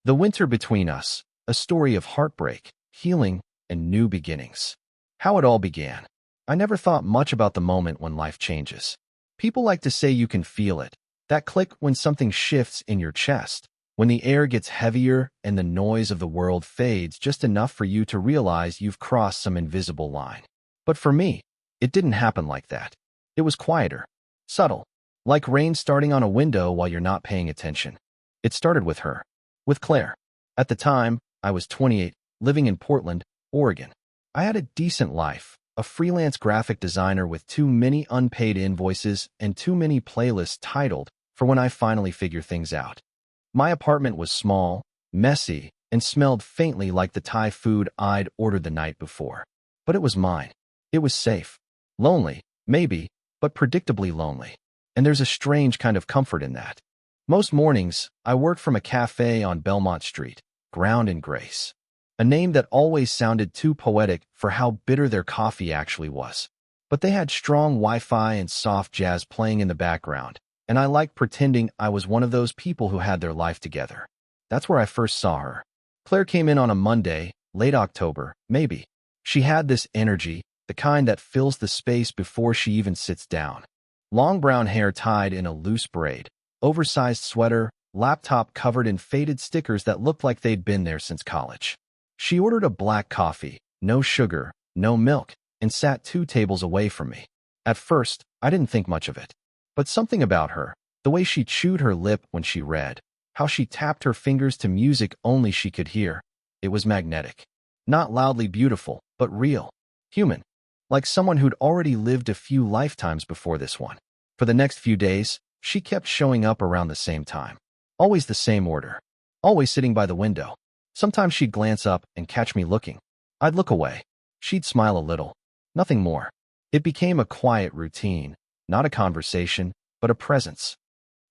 The Winter Between Us, a story of heartbreak, healing, and new beginnings. How it all began. I never thought much about the moment when life changes. People like to say you can feel it, that click when something shifts in your chest, when the air gets heavier and the noise of the world fades just enough for you to realize you've crossed some invisible line. But for me, it didn't happen like that. It was quieter, subtle, like rain starting on a window while you're not paying attention. It started with her, with Claire. At the time, I was 28, living in Portland, Oregon. I had a decent life, a freelance graphic designer with too many unpaid invoices and too many playlists titled for when I finally figure things out. My apartment was small, messy, and smelled faintly like the Thai food I'd ordered the night before. But it was mine. It was safe. Lonely, maybe, but predictably lonely. And there's a strange kind of comfort in that. Most mornings, I worked from a cafe on Belmont Street, Ground and Grace. A name that always sounded too poetic for how bitter their coffee actually was. But they had strong Wi-Fi and soft jazz playing in the background, and I liked pretending I was one of those people who had their life together. That's where I first saw her. Claire came in on a Monday, late October, maybe. She had this energy, the kind that fills the space before she even sits down. Long brown hair tied in a loose braid, oversized sweater, laptop covered in faded stickers that looked like they'd been there since college. She ordered a black coffee, no sugar, no milk, and sat 2 tables away from me. At first, I didn't think much of it. But something about her, the way she chewed her lip when she read, how she tapped her fingers to music only she could hear, it was magnetic. Not loudly beautiful, but real. Human. Like someone who'd already lived a few lifetimes before this one. For the next few days, she kept showing up around the same time. Always the same order. Always sitting by the window. Sometimes she'd glance up and catch me looking. I'd look away. She'd smile a little. Nothing more. It became a quiet routine, not a conversation, but a presence.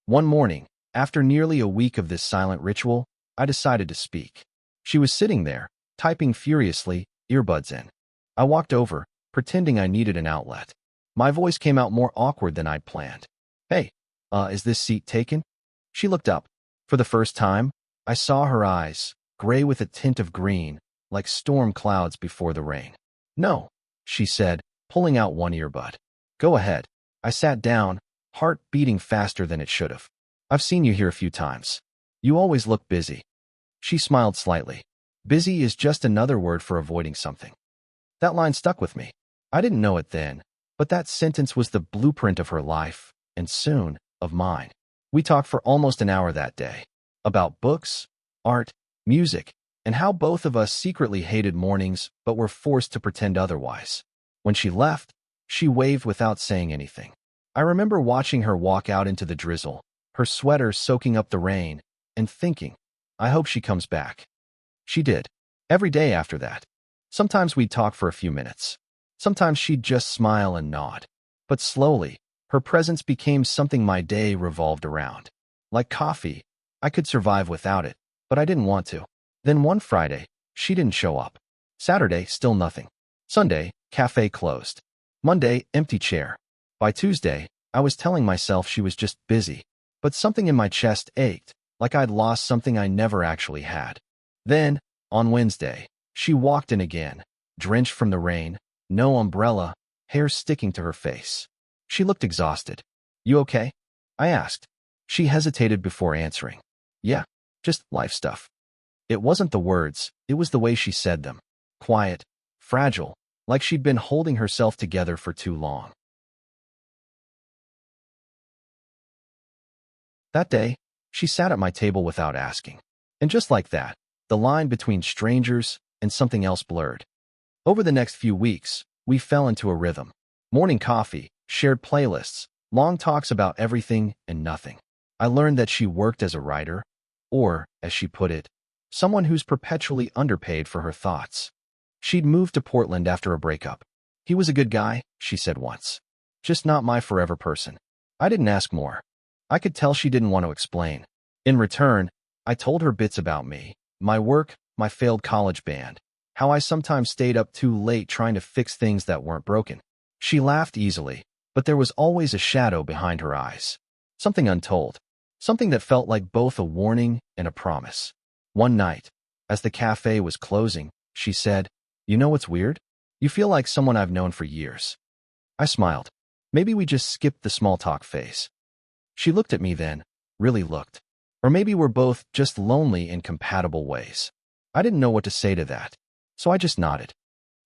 One morning, after nearly a week of this silent ritual, I decided to speak. She was sitting there, typing furiously, earbuds in. I walked over, pretending I needed an outlet. My voice came out more awkward than I'd planned. Hey, is this seat taken? She looked up. For the first time, I saw her eyes, gray with a tint of green, like storm clouds before the rain. No, she said, pulling out one earbud. Go ahead. I sat down, heart beating faster than it should have. I've seen you here a few times. You always look busy. She smiled slightly. Busy is just another word for avoiding something. That line stuck with me. I didn't know it then, but that sentence was the blueprint of her life, and soon, of mine. We talked for almost an hour that day. About books, art, music, and how both of us secretly hated mornings but were forced to pretend otherwise. When she left, she waved without saying anything. I remember watching her walk out into the drizzle, her sweater soaking up the rain, and thinking, I hope she comes back. She did. Every day after that. Sometimes we'd talk for a few minutes. Sometimes she'd just smile and nod. But slowly, her presence became something my day revolved around. Like coffee, I could survive without it, but I didn't want to. Then one Friday, she didn't show up. Saturday, still nothing. Sunday, cafe closed. Monday, empty chair. By Tuesday, I was telling myself she was just busy, but something in my chest ached, like I'd lost something I never actually had. Then, on Wednesday, she walked in again, drenched from the rain, no umbrella, hair sticking to her face. She looked exhausted. You okay? I asked. She hesitated before answering. Yeah, just life stuff. It wasn't the words, it was the way she said them. Quiet, fragile, like she'd been holding herself together for too long. That day, she sat at my table without asking. And just like that, the line between strangers and something else blurred. Over the next few weeks, we fell into a rhythm. Morning coffee, shared playlists, long talks about everything and nothing. I learned that she worked as a writer, or, as she put it, someone who's perpetually underpaid for her thoughts. She'd moved to Portland after a breakup. He was a good guy, she said once. Just not my forever person. I didn't ask more. I could tell she didn't want to explain. In return, I told her bits about me, my work, my failed college band, how I sometimes stayed up too late trying to fix things that weren't broken. She laughed easily, but there was always a shadow behind her eyes. Something untold. Something that felt like both a warning and a promise. One night, as the cafe was closing, she said, "You know what's weird? You feel like someone I've known for years." I smiled. Maybe we just skipped the small talk phase. She looked at me then, really looked. Or maybe we're both just lonely in compatible ways. I didn't know what to say to that, so I just nodded.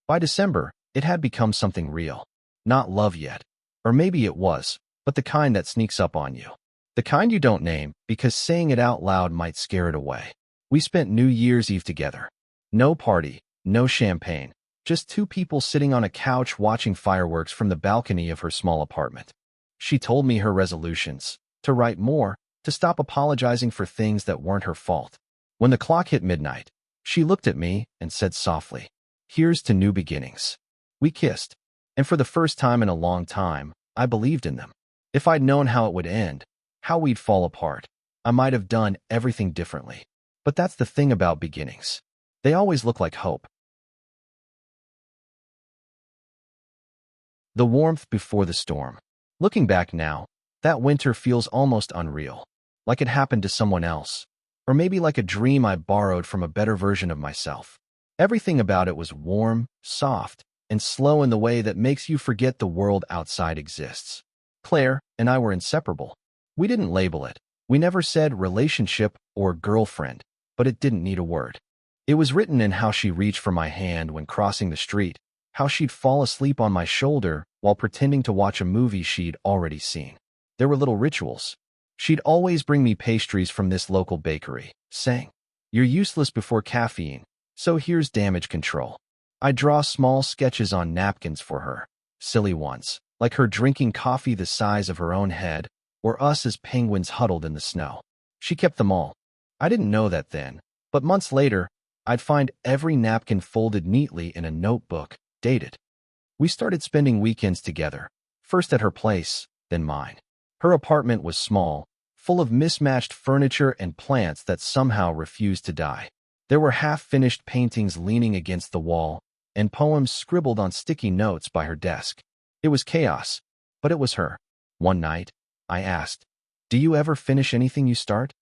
By December, it had become something real. Not love yet. Or maybe it was, but the kind that sneaks up on you. The kind you don't name, because saying it out loud might scare it away. We spent New Year's Eve together. No party, no champagne, just two people sitting on a couch watching fireworks from the balcony of her small apartment. She told me her resolutions: to write more, to stop apologizing for things that weren't her fault. When the clock hit midnight, she looked at me and said softly, "Here's to new beginnings." We kissed, and for the first time in a long time, I believed in them. If I'd known how it would end, how we'd fall apart, I might have done everything differently. But that's the thing about beginnings. They always look like hope. The warmth before the storm. Looking back now, that winter feels almost unreal, like it happened to someone else, or maybe like a dream I borrowed from a better version of myself. Everything about it was warm, soft, and slow in the way that makes you forget the world outside exists. Claire and I were inseparable. We didn't label it. We never said relationship or girlfriend, but it didn't need a word. It was written in how she reached for my hand when crossing the street, how she'd fall asleep on my shoulder while pretending to watch a movie she'd already seen. There were little rituals. She'd always bring me pastries from this local bakery, saying, "You're useless before caffeine, so here's damage control." I'd draw small sketches on napkins for her, silly ones, like her drinking coffee the size of her own head, or us as penguins huddled in the snow. She kept them all. I didn't know that then, but months later, I'd find every napkin folded neatly in a notebook, dated. We started spending weekends together, first at her place, then mine. Her apartment was small, full of mismatched furniture and plants that somehow refused to die. There were half-finished paintings leaning against the wall, and poems scribbled on sticky notes by her desk. It was chaos, but it was her. One night, I asked, "Do you ever finish anything you start?"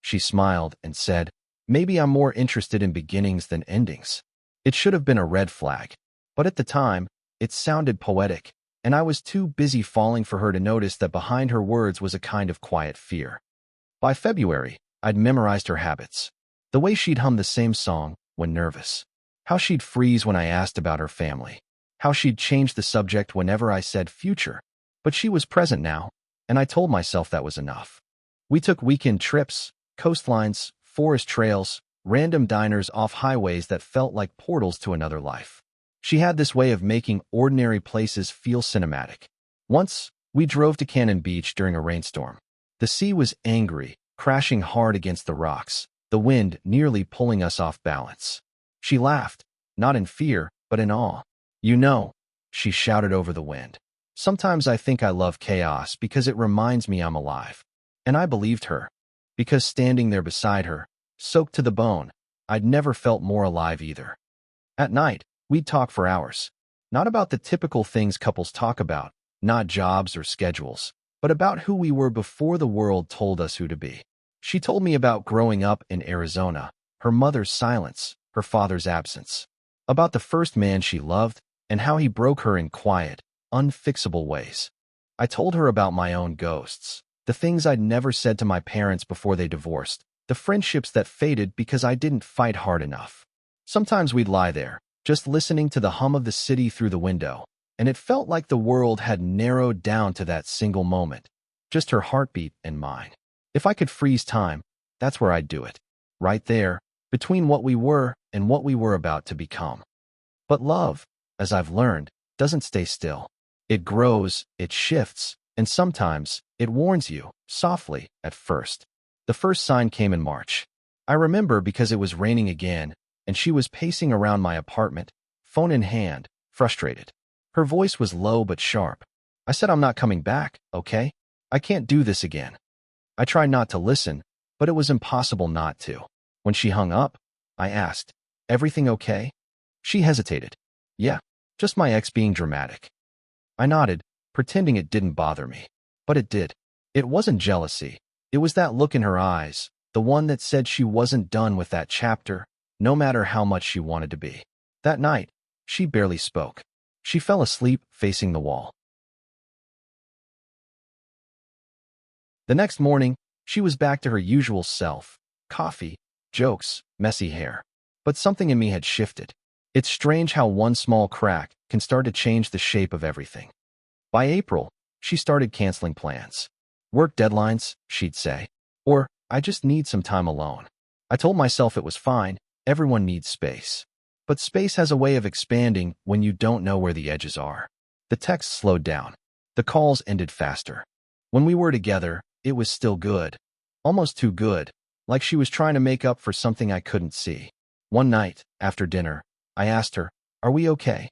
She smiled and said, "Maybe I'm more interested in beginnings than endings." It should have been a red flag, but at the time, it sounded poetic, and I was too busy falling for her to notice that behind her words was a kind of quiet fear. By February, I'd memorized her habits. The way she'd hum the same song when nervous. How she'd freeze when I asked about her family. How she'd change the subject whenever I said future. But she was present now, and I told myself that was enough. We took weekend trips, coastlines, forest trails, random diners off highways that felt like portals to another life. She had this way of making ordinary places feel cinematic. Once, we drove to Cannon Beach during a rainstorm. The sea was angry, crashing hard against the rocks, the wind nearly pulling us off balance. She laughed, not in fear, but in awe. "You know," she shouted over the wind, "sometimes I think I love chaos because it reminds me I'm alive." And I believed her, because standing there beside her, soaked to the bone, I'd never felt more alive either. At night, we'd talk for hours. Not about the typical things couples talk about, not jobs or schedules, but about who we were before the world told us who to be. She told me about growing up in Arizona, her mother's silence, her father's absence, about the first man she loved, and how he broke her in quiet, unfixable ways. I told her about my own ghosts, the things I'd never said to my parents before they divorced, the friendships that faded because I didn't fight hard enough. Sometimes we'd lie there, just listening to the hum of the city through the window, and it felt like the world had narrowed down to that single moment, just her heartbeat and mine. If I could freeze time, that's where I'd do it. Right there, between what we were and what we were about to become. But love, as I've learned, doesn't stay still. It grows, it shifts, and sometimes it warns you, softly, at first. The first sign came in March. I remember because it was raining again, and she was pacing around my apartment, phone in hand, frustrated. Her voice was low but sharp. I said, "I'm not coming back, okay? I can't do this again." I tried not to listen, but it was impossible not to. When she hung up, I asked, "Everything okay?" She hesitated. "Yeah, just my ex being dramatic." I nodded, pretending it didn't bother me. But it did. It wasn't jealousy. It was that look in her eyes, The one that said she wasn't done with that chapter, no matter how much she wanted to be. That night, she barely spoke. She fell asleep facing the wall. The next morning, she was back to her usual self. Coffee, jokes, messy hair. But something in me had shifted. It's strange how one small crack can start to change the shape of everything. By April, she started canceling plans. Work deadlines, she'd say. Or, I just need some time alone. I told myself it was fine, everyone needs space. But space has a way of expanding when you don't know where the edges are. The texts slowed down. The calls ended faster. When we were together, it was still good. Almost too good, like she was trying to make up for something I couldn't see. One night, after dinner, I asked her, "Are we okay?"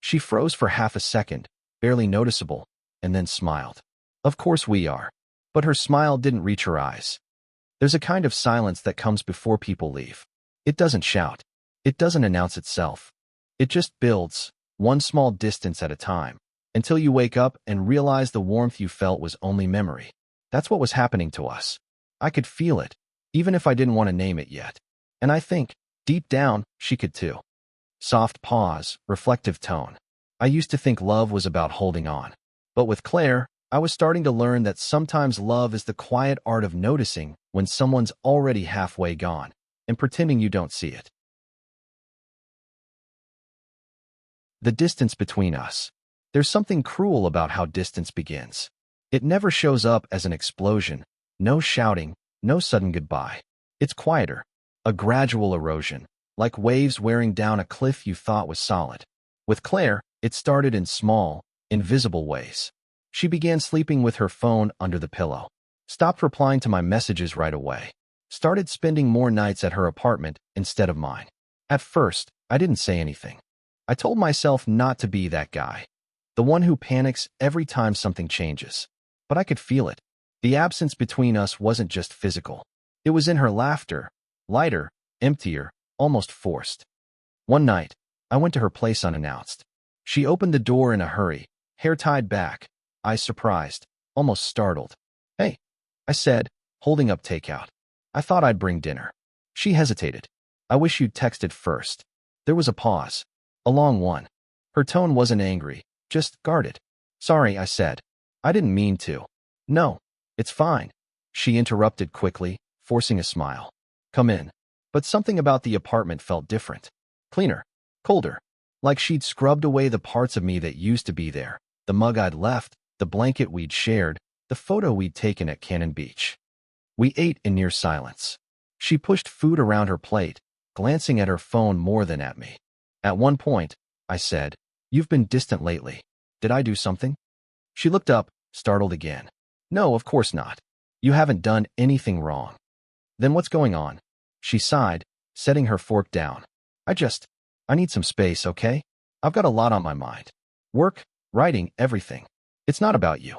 She froze for half a second, barely noticeable, and then smiled. Of course we are. But her smile didn't reach her eyes. There's a kind of silence that comes before people leave. It doesn't shout. It doesn't announce itself. It just builds, one small distance at a time, until you wake up and realize the warmth you felt was only memory. That's what was happening to us. I could feel it, even if I didn't want to name it yet. And I think, deep down, she could too. Soft pause, reflective tone. I used to think love was about holding on. But with Claire, I was starting to learn that sometimes love is the quiet art of noticing when someone's already halfway gone, and pretending you don't see it. The distance between us. There's something cruel about how distance begins. It never shows up as an explosion, no shouting, no sudden goodbye. It's quieter, a gradual erosion, like waves wearing down a cliff you thought was solid. With Claire, it started in small, invisible ways. She began sleeping with her phone under the pillow, stopped replying to my messages right away, started spending more nights at her apartment instead of mine. At first, I didn't say anything. I told myself not to be that guy, the one who panics every time something changes. But I could feel it. The absence between us wasn't just physical. It was in her laughter, lighter, emptier, almost forced. One night, I went to her place unannounced. She opened the door in a hurry, hair tied back, eyes surprised, almost startled. "Hey," I said, holding up takeout. "I thought I'd bring dinner." She hesitated. "I wish you'd texted first." There was a pause. A long one. Her tone wasn't angry, just guarded. "Sorry," I said. "I didn't mean to." "No, it's fine." She interrupted quickly, forcing a smile. "Come in." But something about the apartment felt different. Cleaner, colder, like she'd scrubbed away the parts of me that used to be there. The mug I'd left, the blanket we'd shared, the photo we'd taken at Cannon Beach. We ate in near silence. She pushed food around her plate, glancing at her phone more than at me. At one point, I said, "You've been distant lately. Did I do something?" She looked up, startled again. "No, of course not. You haven't done anything wrong." "Then what's going on?" She sighed, setting her fork down. I need some space, okay? I've got a lot on my mind. Work, writing, everything. It's not about you."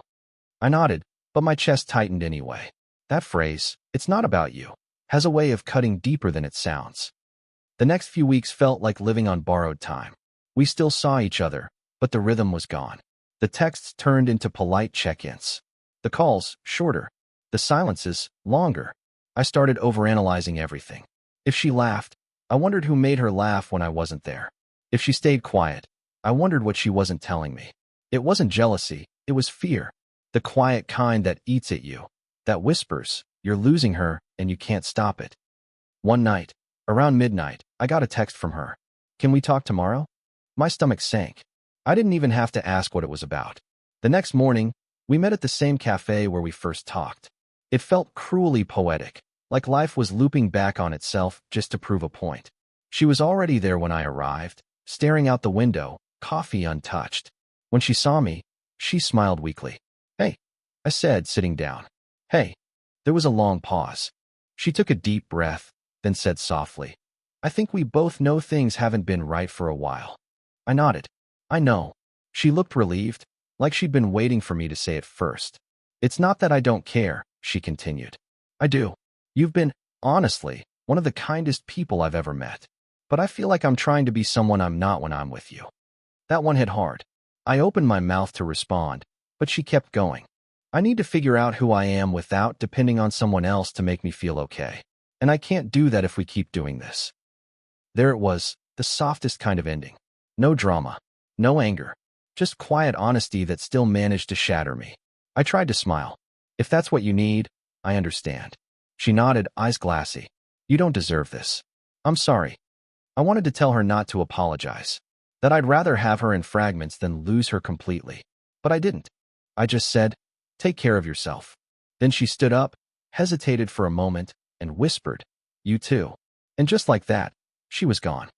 I nodded, but my chest tightened anyway. That phrase, "it's not about you," has a way of cutting deeper than it sounds. The next few weeks felt like living on borrowed time. We still saw each other, but the rhythm was gone. The texts turned into polite check-ins. The calls, shorter. The silences, longer. I started overanalyzing everything. If she laughed, I wondered who made her laugh when I wasn't there. If she stayed quiet, I wondered what she wasn't telling me. It wasn't jealousy, it was fear. The quiet kind that eats at you, that whispers, you're losing her and you can't stop it. One night, around midnight, I got a text from her. "Can we talk tomorrow?" My stomach sank. I didn't even have to ask what it was about. The next morning, we met at the same cafe where we first talked. It felt cruelly poetic, like life was looping back on itself just to prove a point. She was already there when I arrived, staring out the window, coffee untouched. When she saw me, she smiled weakly. "Hey," I said, sitting down. "Hey." There was a long pause. She took a deep breath, then said softly, "I think we both know things haven't been right for a while." I nodded. "I know." She looked relieved, like she'd been waiting for me to say it first. "It's not that I don't care," she continued. "I do. You've been, honestly, one of the kindest people I've ever met. But I feel like I'm trying to be someone I'm not when I'm with you." That one hit hard. I opened my mouth to respond, but she kept going. I need to figure out who I am without depending on someone else to make me feel okay. And I can't do that if we keep doing this. There it was, the softest kind of ending. No drama, no anger, just quiet honesty that still managed to shatter me. I tried to smile. If that's what you need, I understand. She nodded, eyes glassy. You don't deserve this. I'm sorry. I wanted to tell her not to apologize, that I'd rather have her in fragments than lose her completely. But I didn't. I just said, take care of yourself. Then she stood up, hesitated for a moment, and whispered, you too. And just like that, she was gone.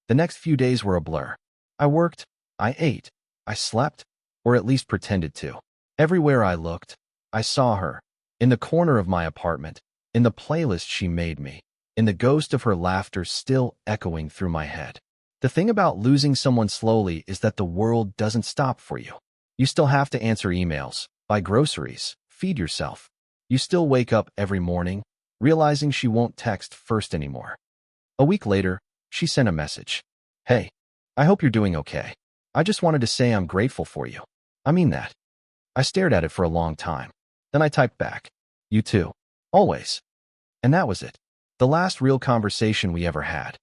The next few days were a blur. I worked, I ate, I slept, or at least pretended to. Everywhere I looked, I saw her. In the corner of my apartment, in the playlist she made me, in the ghost of her laughter still echoing through my head. The thing about losing someone slowly is that the world doesn't stop for you. You still have to answer emails, buy groceries, feed yourself. You still wake up every morning, realizing she won't text first anymore. A week later, she sent a message. Hey, I hope you're doing okay. I just wanted to say I'm grateful for you. I mean that. I stared at it for a long time. Then I typed back, you too. Always. And that was it. The last real conversation we ever had.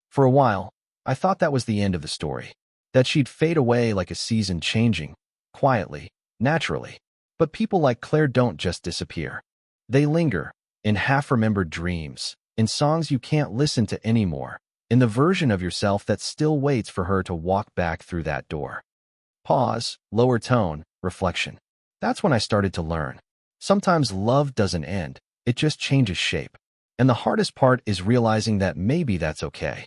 For a while, I thought that was the end of the story. That she'd fade away like a season changing, quietly, naturally. But people like Claire don't just disappear. They linger, in half-remembered dreams, in songs you can't listen to anymore, in the version of yourself that still waits for her to walk back through that door. Pause, lower tone, reflection. That's when I started to learn. Sometimes love doesn't end, it just changes shape. And the hardest part is realizing that maybe that's okay.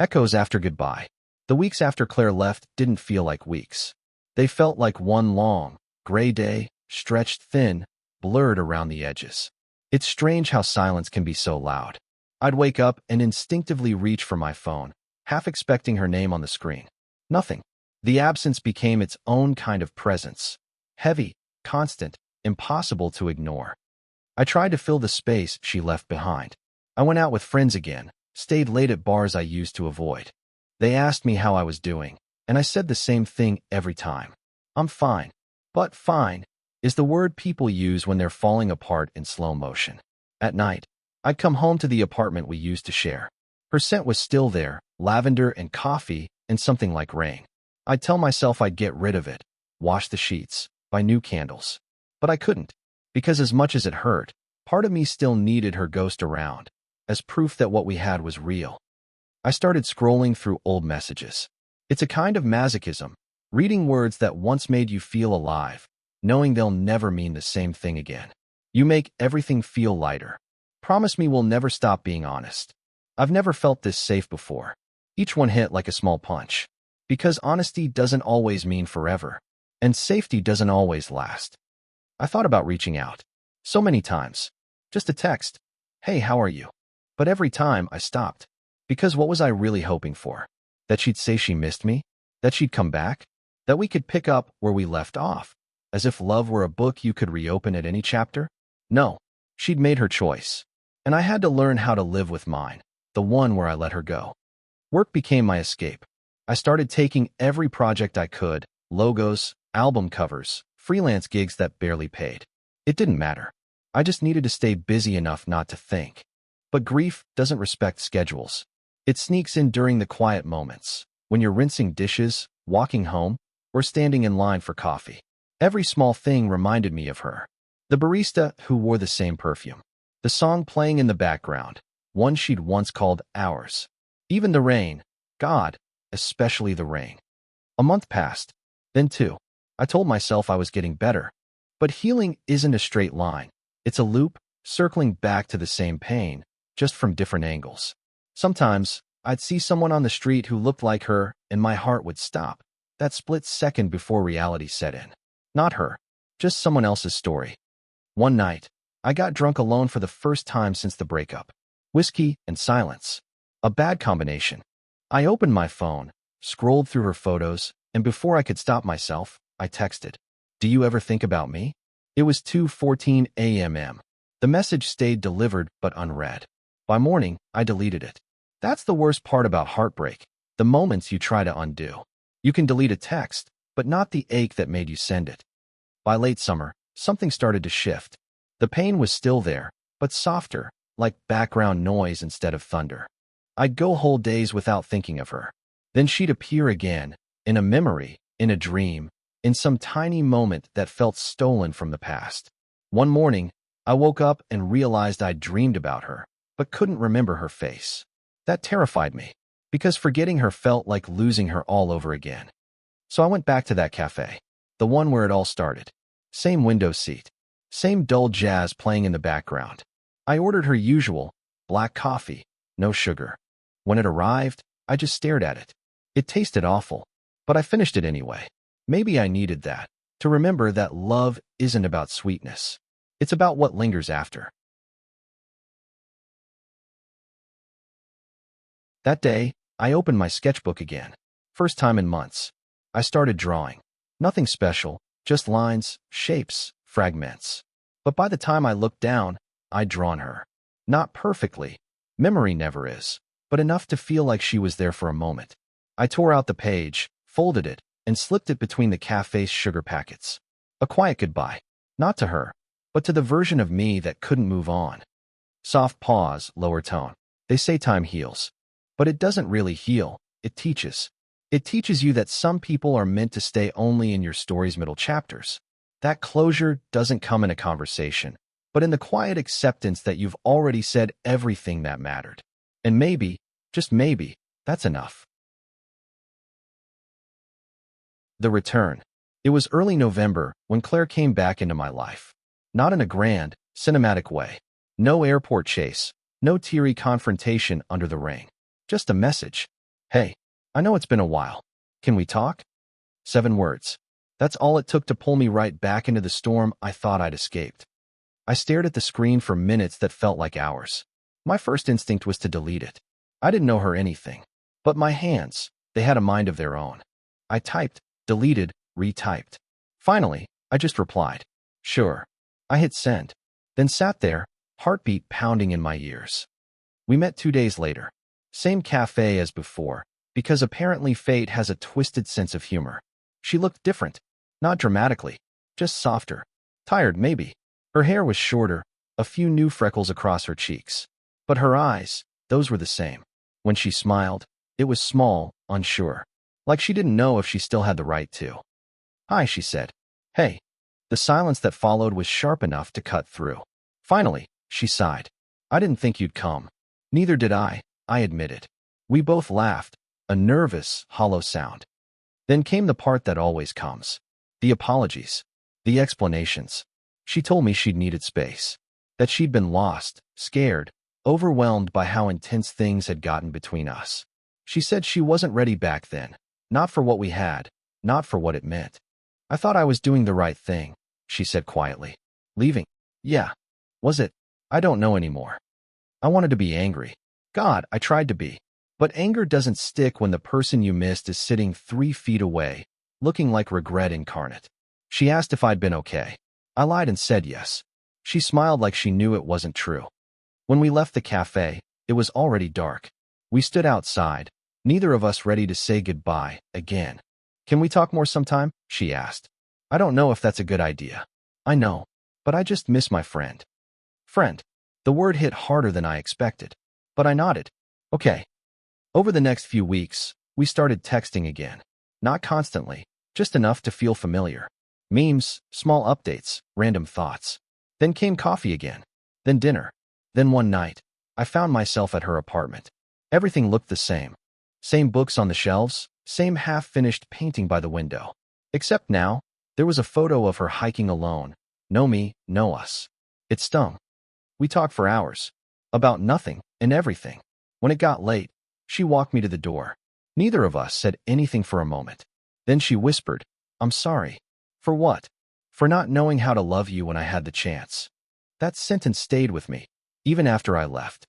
Echoes after goodbye. The weeks after Claire left didn't feel like weeks. They felt like one long, gray day, stretched thin, blurred around the edges. It's strange how silence can be so loud. I'd wake up and instinctively reach for my phone, half expecting her name on the screen. Nothing. The absence became its own kind of presence. Heavy, constant, impossible to ignore. I tried to fill the space she left behind. I went out with friends again, stayed late at bars I used to avoid. They asked me how I was doing, and I said the same thing every time. I'm fine. But fine is the word people use when they're falling apart in slow motion. At night, I'd come home to the apartment we used to share. Her scent was still there, lavender and coffee and something like rain. I'd tell myself I'd get rid of it, wash the sheets, buy new candles. But I couldn't, because as much as it hurt, part of me still needed her ghost around, as proof that what we had was real. I started scrolling through old messages. It's a kind of masochism, reading words that once made you feel alive, knowing they'll never mean the same thing again. You make everything feel lighter. Promise me we'll never stop being honest. I've never felt this safe before. Each one hit like a small punch. Because honesty doesn't always mean forever, and safety doesn't always last. I thought about reaching out. So many times. Just a text. Hey, how are you? But every time I stopped. Because what was I really hoping for? That she'd say she missed me? That she'd come back? That we could pick up where we left off? As if love were a book you could reopen at any chapter? No. She'd made her choice. And I had to learn how to live with mine, the one where I let her go. Work became my escape. I started taking every project I could, logos, album covers, freelance gigs that barely paid. It didn't matter. I just needed to stay busy enough not to think. But grief doesn't respect schedules. It sneaks in during the quiet moments, when you're rinsing dishes, walking home, or standing in line for coffee. Every small thing reminded me of her. The barista who wore the same perfume. The song playing in the background, one she'd once called ours. Even the rain. God, especially the rain. A month passed. Then two. I told myself I was getting better. But healing isn't a straight line. It's a loop, circling back to the same pain, just from different angles. Sometimes, I'd see someone on the street who looked like her, and my heart would stop. That split second before reality set in. Not her. Just someone else's story. One night, I got drunk alone for the first time since the breakup. Whiskey and silence. A bad combination. I opened my phone, scrolled through her photos, and before I could stop myself, I texted, "Do you ever think about me?" It was 2:14 a.m. The message stayed delivered but unread. By morning, I deleted it. That's the worst part about heartbreak, the moments you try to undo. You can delete a text, but not the ache that made you send it. By late summer, something started to shift. The pain was still there, but softer, like background noise instead of thunder. I'd go whole days without thinking of her. Then she'd appear again, in a memory, in a dream, in some tiny moment that felt stolen from the past. One morning, I woke up and realized I'd dreamed about her, but couldn't remember her face. That terrified me, because forgetting her felt like losing her all over again. So I went back to that cafe, the one where it all started. Same window seat, same dull jazz playing in the background. I ordered her usual, black coffee, no sugar. When it arrived, I just stared at it. It tasted awful, but I finished it anyway. Maybe I needed that, to remember that love isn't about sweetness. It's about what lingers after. That day, I opened my sketchbook again. First time in months. I started drawing. Nothing special, just lines, shapes, fragments. But by the time I looked down, I'd drawn her. Not perfectly. Memory never is, but enough to feel like she was there for a moment. I tore out the page, folded it, and slipped it between the cafe's sugar packets. A quiet goodbye. Not to her, but to the version of me that couldn't move on. Soft pause, lower tone. They say time heals. But it doesn't really heal, it teaches. It teaches you that some people are meant to stay only in your story's middle chapters. That closure doesn't come in a conversation, but in the quiet acceptance that you've already said everything that mattered. And maybe, just maybe, that's enough. The return. It was early November when Claire came back into my life. Not in a grand, cinematic way. No airport chase, no teary confrontation under the rain. Just a message. Hey, I know it's been a while. Can we talk? 7 words. That's all it took to pull me right back into the storm I thought I'd escaped. I stared at the screen for minutes that felt like hours. My first instinct was to delete it. I didn't know her anything. But my hands, they had a mind of their own. I typed, deleted, retyped. Finally, I just replied. Sure. I hit send. Then sat there, heartbeat pounding in my ears. We met 2 days later. Same cafe as before, because apparently fate has a twisted sense of humor. She looked different. Not dramatically, just softer. Tired, maybe. Her hair was shorter, a few new freckles across her cheeks. But her eyes, those were the same. When she smiled, it was small, unsure. Like she didn't know if she still had the right to. Hi, she said. Hey. The silence that followed was sharp enough to cut through. Finally, she sighed. I didn't think you'd come. Neither did I admitted. We both laughed, a nervous, hollow sound. Then came the part that always comes. The apologies. The explanations. She told me she'd needed space. That she'd been lost, scared, overwhelmed by how intense things had gotten between us. She said she wasn't ready back then. Not for what we had, not for what it meant. I thought I was doing the right thing, she said quietly. Leaving? Yeah. Was it? I don't know anymore. I wanted to be angry. God, I tried to be. But anger doesn't stick when the person you missed is sitting 3 feet away, looking like regret incarnate. She asked if I'd been okay. I lied and said yes. She smiled like she knew it wasn't true. When we left the cafe, it was already dark. We stood outside, neither of us ready to say goodbye again. Can we talk more sometime? She asked. I don't know if that's a good idea. I know, but I just miss my friend. Friend. The word hit harder than I expected. But I nodded. Okay. Over the next few weeks, we started texting again. Not constantly, just enough to feel familiar. Memes, small updates, random thoughts. Then came coffee again. Then dinner. Then one night, I found myself at her apartment. Everything looked the same. Same books on the shelves, same half-finished painting by the window. Except now, there was a photo of her hiking alone. No me, no us. It stung. We talked for hours. About nothing and everything. When it got late, she walked me to the door. Neither of us said anything for a moment. Then she whispered, I'm sorry. For what? For not knowing how to love you when I had the chance. That sentence stayed with me, even after I left.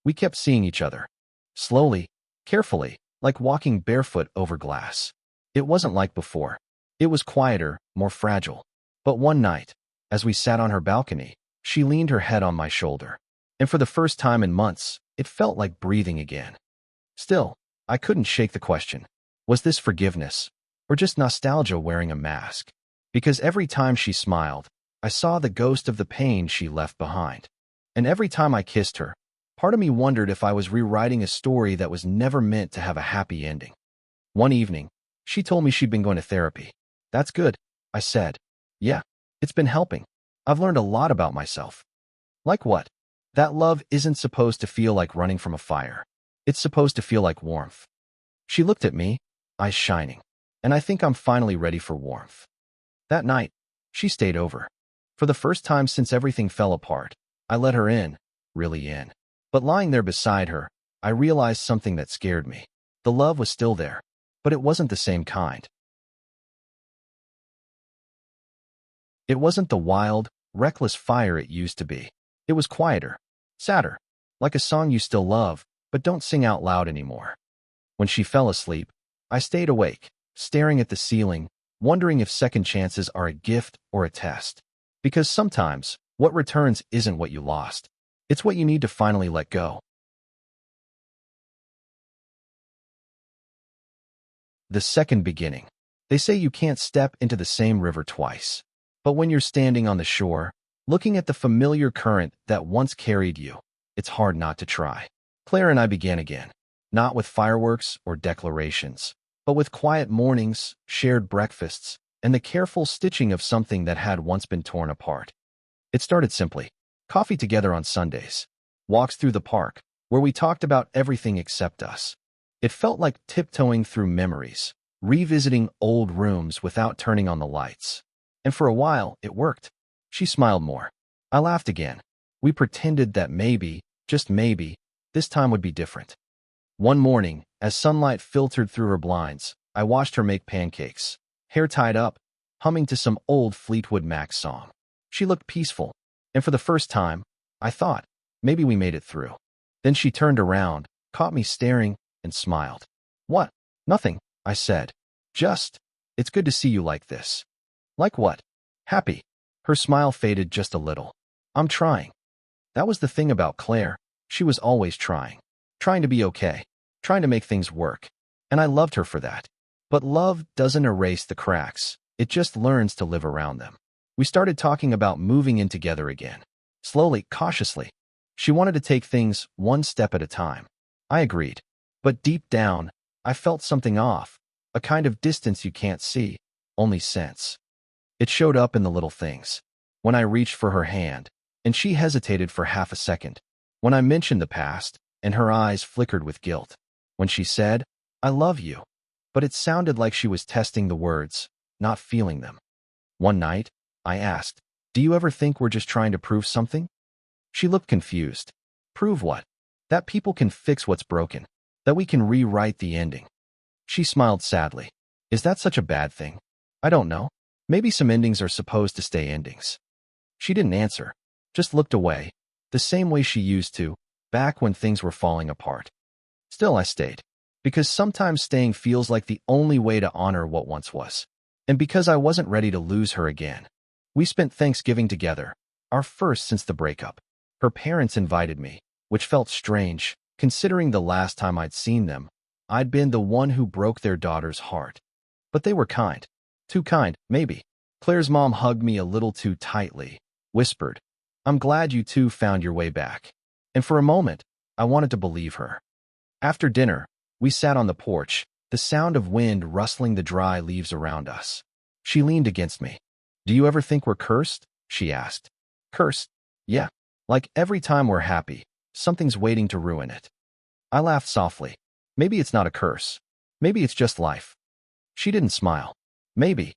We kept seeing each other. Slowly, carefully, like walking barefoot over glass. It wasn't like before. It was quieter, more fragile. But one night, as we sat on her balcony, she leaned her head on my shoulder. And for the first time in months, it felt like breathing again. Still, I couldn't shake the question. Was this forgiveness, or just nostalgia wearing a mask? Because every time she smiled, I saw the ghost of the pain she left behind. And every time I kissed her, part of me wondered if I was rewriting a story that was never meant to have a happy ending. One evening, she told me she'd been going to therapy. That's good, I said. Yeah, it's been helping. I've learned a lot about myself. Like what? That love isn't supposed to feel like running from a fire. It's supposed to feel like warmth. She looked at me, eyes shining, and I think I'm finally ready for warmth. That night, she stayed over. For the first time since everything fell apart, I let her in, really in. But lying there beside her, I realized something that scared me. The love was still there, but it wasn't the same kind. It wasn't the wild, reckless fire it used to be. It was quieter, sadder, like a song you still love, but don't sing out loud anymore. When she fell asleep, I stayed awake, staring at the ceiling, wondering if second chances are a gift or a test. Because sometimes, what returns isn't what you lost. It's what you need to finally let go. The second beginning. They say you can't step into the same river twice. But when you're standing on the shore, looking at the familiar current that once carried you, it's hard not to try. Claire and I began again, not with fireworks or declarations, but with quiet mornings, shared breakfasts, and the careful stitching of something that had once been torn apart. It started simply. Coffee together on Sundays. Walks through the park, where we talked about everything except us. It felt like tiptoeing through memories, revisiting old rooms without turning on the lights. And for a while, it worked. She smiled more. I laughed again. We pretended that maybe, just maybe, this time would be different. One morning, as sunlight filtered through her blinds, I watched her make pancakes, hair tied up, humming to some old Fleetwood Mac song. She looked peaceful, and for the first time, I thought, maybe we made it through. Then she turned around, caught me staring, and smiled. What? Nothing, I said. Just, it's good to see you like this. Like what? Happy. Her smile faded just a little. I'm trying. That was the thing about Claire. She was always trying. Trying to be okay. Trying to make things work. And I loved her for that. But love doesn't erase the cracks. It just learns to live around them. We started talking about moving in together again. Slowly, cautiously. She wanted to take things one step at a time. I agreed. But deep down, I felt something off. A kind of distance you can't see, only sense. It showed up in the little things. When I reached for her hand, and she hesitated for half a second. When I mentioned the past, and her eyes flickered with guilt. When she said, I love you. But it sounded like she was testing the words, not feeling them. One night, I asked, do you ever think we're just trying to prove something? She looked confused. Prove what? That people can fix what's broken. That we can rewrite the ending. She smiled sadly. Is that such a bad thing? I don't know. Maybe some endings are supposed to stay endings. She didn't answer, just looked away, the same way she used to, back when things were falling apart. Still, I stayed, because sometimes staying feels like the only way to honor what once was. And because I wasn't ready to lose her again. We spent Thanksgiving together, our first since the breakup. Her parents invited me, which felt strange, considering the last time I'd seen them. I'd been the one who broke their daughter's heart. But they were kind. Too kind, maybe. Claire's mom hugged me a little too tightly, whispered, I'm glad you two found your way back. And for a moment, I wanted to believe her. After dinner, we sat on the porch, the sound of wind rustling the dry leaves around us. She leaned against me. Do you ever think we're cursed? She asked. Cursed? Yeah. Like every time we're happy, something's waiting to ruin it. I laughed softly. Maybe it's not a curse. Maybe it's just life. She didn't smile. Maybe.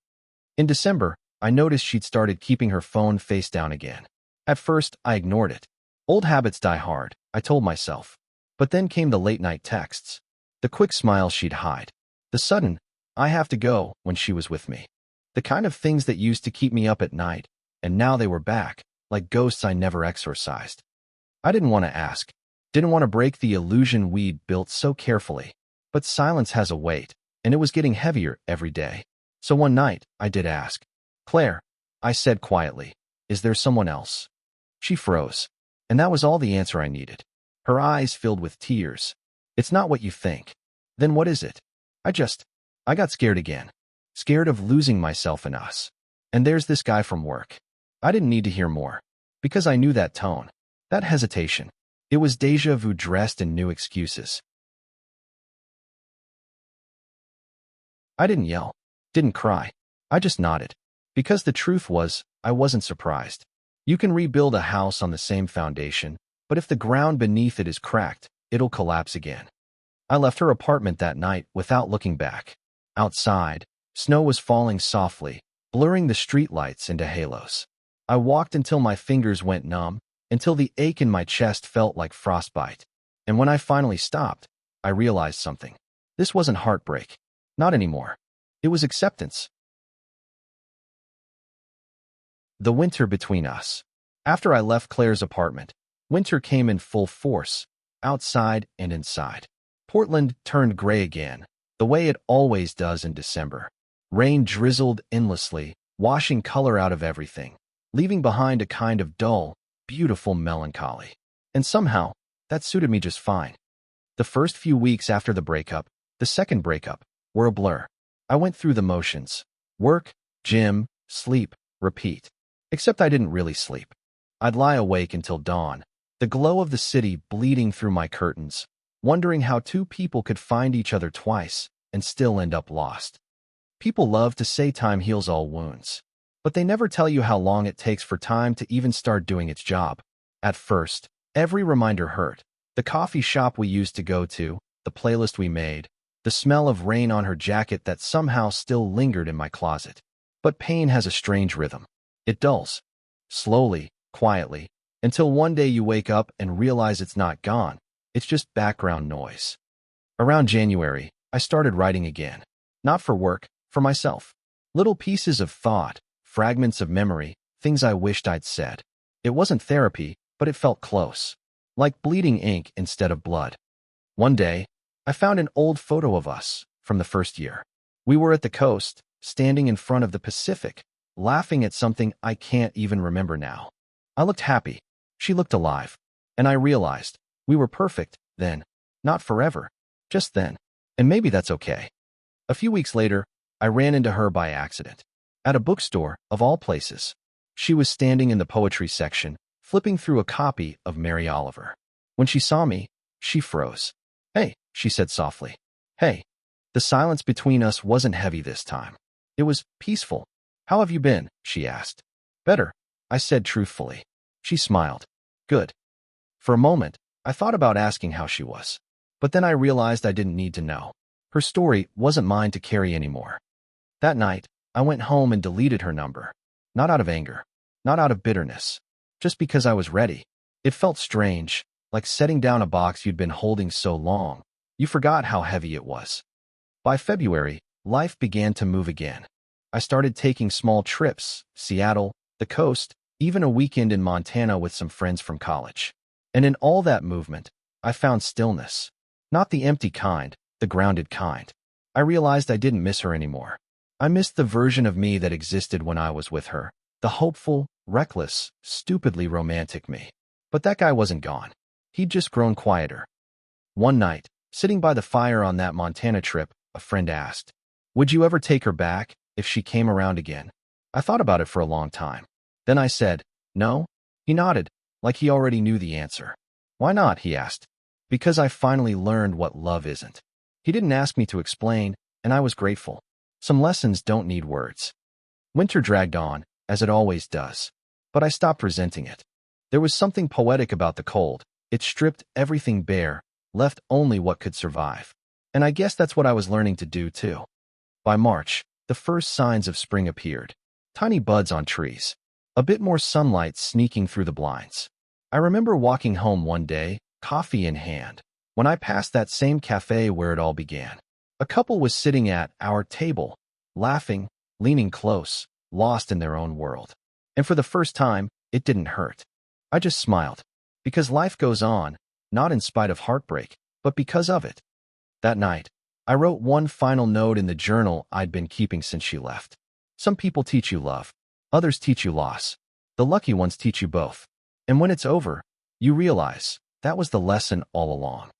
In December, I noticed she'd started keeping her phone face down again. At first, I ignored it. Old habits die hard, I told myself. But then came the late-night texts. The quick smiles she'd hide. The sudden, I have to go, when she was with me. The kind of things that used to keep me up at night, and now they were back, like ghosts I never exorcised. I didn't want to ask. Didn't want to break the illusion we'd built so carefully. But silence has a weight, and it was getting heavier every day. So one night, I did ask. Claire, I said quietly, is there someone else? She froze. And that was all the answer I needed. Her eyes filled with tears. It's not what you think. Then what is it? I just, I got scared again. Scared of losing myself in us. And there's this guy from work. I didn't need to hear more. Because I knew that tone. That hesitation. It was déjà vu dressed in new excuses. I didn't yell. Didn't cry. I just nodded. Because the truth was, I wasn't surprised. You can rebuild a house on the same foundation, but if the ground beneath it is cracked, it'll collapse again. I left her apartment that night without looking back. Outside, snow was falling softly, blurring the streetlights into halos. I walked until my fingers went numb, until the ache in my chest felt like frostbite. And when I finally stopped, I realized something. This wasn't heartbreak. Not anymore. It was acceptance. The winter between us. After I left Claire's apartment, winter came in full force, outside and inside. Portland turned gray again, the way it always does in December. Rain drizzled endlessly, washing color out of everything, leaving behind a kind of dull, beautiful melancholy. And somehow, that suited me just fine. The first few weeks after the breakup, the second breakup, were a blur. I went through the motions. Work, gym, sleep, repeat. Except I didn't really sleep. I'd lie awake until dawn, the glow of the city bleeding through my curtains, wondering how two people could find each other twice and still end up lost. People love to say time heals all wounds, but they never tell you how long it takes for time to even start doing its job. At first, every reminder hurt. The coffee shop we used to go to, the playlist we made, the smell of rain on her jacket that somehow still lingered in my closet. But pain has a strange rhythm. It dulls. Slowly, quietly, until one day you wake up and realize it's not gone. It's just background noise. Around January, I started writing again. Not for work, for myself. Little pieces of thought, fragments of memory, things I wished I'd said. It wasn't therapy, but it felt close. Like bleeding ink instead of blood. One day, I found an old photo of us from the first year. We were at the coast, standing in front of the Pacific, laughing at something I can't even remember now. I looked happy. She looked alive. And I realized we were perfect then. Not forever. Just then. And maybe that's okay. A few weeks later, I ran into her by accident. At a bookstore, of all places. She was standing in the poetry section, flipping through a copy of Mary Oliver. When she saw me, she froze. "Hey," she said softly. "Hey." The silence between us wasn't heavy this time. It was peaceful. "How have you been?" she asked. "Better," I said truthfully. She smiled. "Good." For a moment, I thought about asking how she was. But then I realized I didn't need to know. Her story wasn't mine to carry anymore. That night, I went home and deleted her number. Not out of anger. Not out of bitterness. Just because I was ready. It felt strange, like setting down a box you'd been holding so long. You forgot how heavy it was. By February, life began to move again. I started taking small trips, Seattle, the coast, even a weekend in Montana with some friends from college. And in all that movement, I found stillness. Not the empty kind, the grounded kind. I realized I didn't miss her anymore. I missed the version of me that existed when I was with her. The hopeful, reckless, stupidly romantic me. But that guy wasn't gone. He'd just grown quieter. One night, sitting by the fire on that Montana trip, a friend asked, "Would you ever take her back if she came around again?" I thought about it for a long time. Then I said, "No." He nodded, like he already knew the answer. "Why not?" he asked. "Because I finally learned what love isn't." He didn't ask me to explain, and I was grateful. Some lessons don't need words. Winter dragged on, as it always does. But I stopped resenting it. There was something poetic about the cold. It stripped everything bare, left only what could survive. And I guess that's what I was learning to do too. By March, the first signs of spring appeared. Tiny buds on trees. A bit more sunlight sneaking through the blinds. I remember walking home one day, coffee in hand, when I passed that same cafe where it all began. A couple was sitting at our table, laughing, leaning close, lost in their own world. And for the first time, it didn't hurt. I just smiled. Because life goes on, not in spite of heartbreak, but because of it. That night, I wrote one final note in the journal I'd been keeping since she left. Some people teach you love. Others teach you loss. The lucky ones teach you both. And when it's over, you realize that was the lesson all along.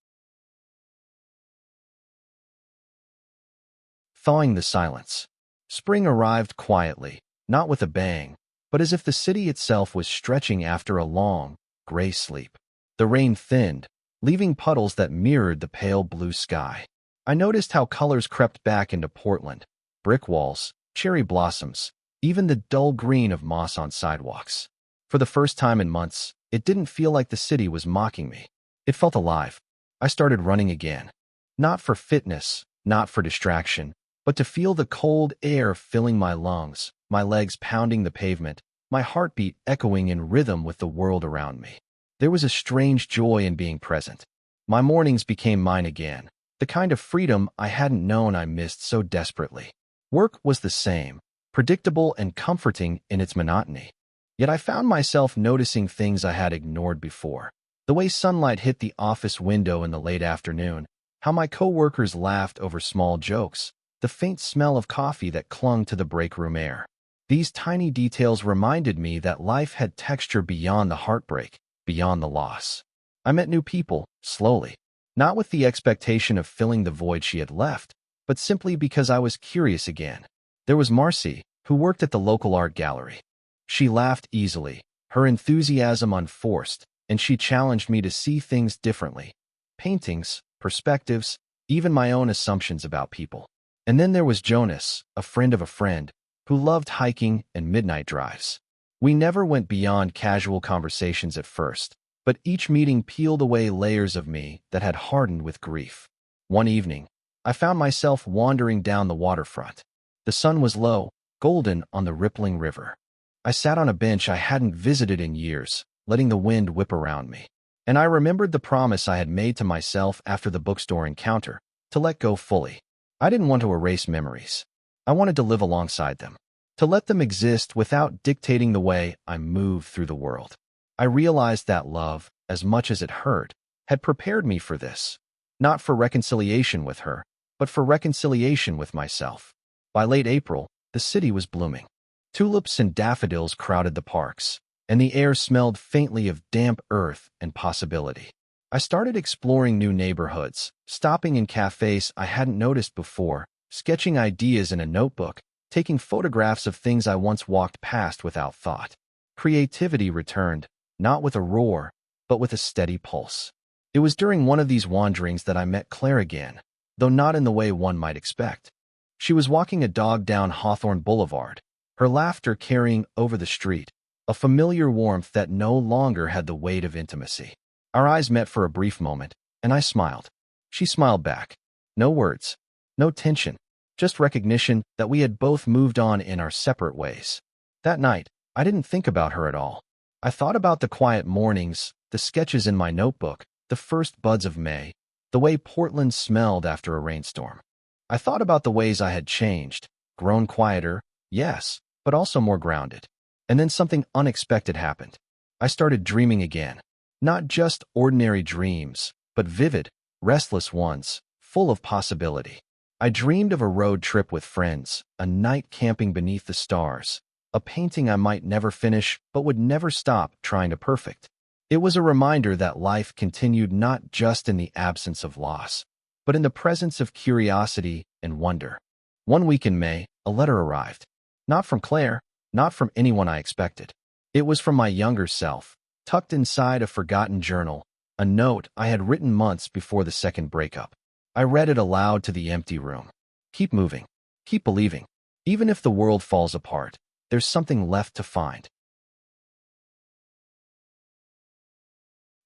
thawing the silence. Spring arrived quietly, not with a bang, but as if the city itself was stretching after a long, gray sleep. The rain thinned, leaving puddles that mirrored the pale blue sky. I noticed how colors crept back into Portland: brick walls, cherry blossoms, even the dull green of moss on sidewalks. For the first time in months, it didn't feel like the city was mocking me. It felt alive. I started running again. Not for fitness, not for distraction, but to feel the cold air filling my lungs, my legs pounding the pavement, my heartbeat echoing in rhythm with the world around me. There was a strange joy in being present. My mornings became mine again, the kind of freedom I hadn't known I missed so desperately. Work was the same, predictable and comforting in its monotony. Yet I found myself noticing things I had ignored before. The way sunlight hit the office window in the late afternoon, how my coworkers laughed over small jokes, the faint smell of coffee that clung to the break room air. These tiny details reminded me that life had texture beyond the heartbreak, beyond the loss. I met new people, slowly, not with the expectation of filling the void she had left, but simply because I was curious again. There was Marcy, who worked at the local art gallery. She laughed easily, her enthusiasm unforced, and she challenged me to see things differently. Paintings, perspectives, even my own assumptions about people. And then there was Jonas, a friend of a friend, who loved hiking and midnight drives. We never went beyond casual conversations at first, but each meeting peeled away layers of me that had hardened with grief. One evening, I found myself wandering down the waterfront. The sun was low, golden on the rippling river. I sat on a bench I hadn't visited in years, letting the wind whip around me. And I remembered the promise I had made to myself after the bookstore encounter, to let go fully. I didn't want to erase memories. I wanted to live alongside them, to let them exist without dictating the way I moved through the world. I realized that love, as much as it hurt, had prepared me for this, not for reconciliation with her, but for reconciliation with myself. By late April, the city was blooming. Tulips and daffodils crowded the parks, and the air smelled faintly of damp earth and possibility. I started exploring new neighborhoods, stopping in cafes I hadn't noticed before, sketching ideas in a notebook, taking photographs of things I once walked past without thought. Creativity returned, not with a roar, but with a steady pulse. It was during one of these wanderings that I met Claire again, though not in the way one might expect. She was walking a dog down Hawthorne Boulevard, her laughter carrying over the street, a familiar warmth that no longer had the weight of intimacy. Our eyes met for a brief moment, and I smiled. She smiled back. No words, no tension, just recognition that we had both moved on in our separate ways. That night, I didn't think about her at all. I thought about the quiet mornings, the sketches in my notebook, the first buds of May, the way Portland smelled after a rainstorm. I thought about the ways I had changed, grown quieter, yes, but also more grounded. And then something unexpected happened. I started dreaming again. Not just ordinary dreams, but vivid, restless ones, full of possibility. I dreamed of a road trip with friends, a night camping beneath the stars, a painting I might never finish but would never stop trying to perfect. It was a reminder that life continued not just in the absence of loss, but in the presence of curiosity and wonder. One week in May, a letter arrived. Not from Claire, not from anyone I expected. It was from my younger self, tucked inside a forgotten journal, a note I had written months before the second breakup. I read it aloud to the empty room. Keep moving. Keep believing. Even if the world falls apart, there's something left to find.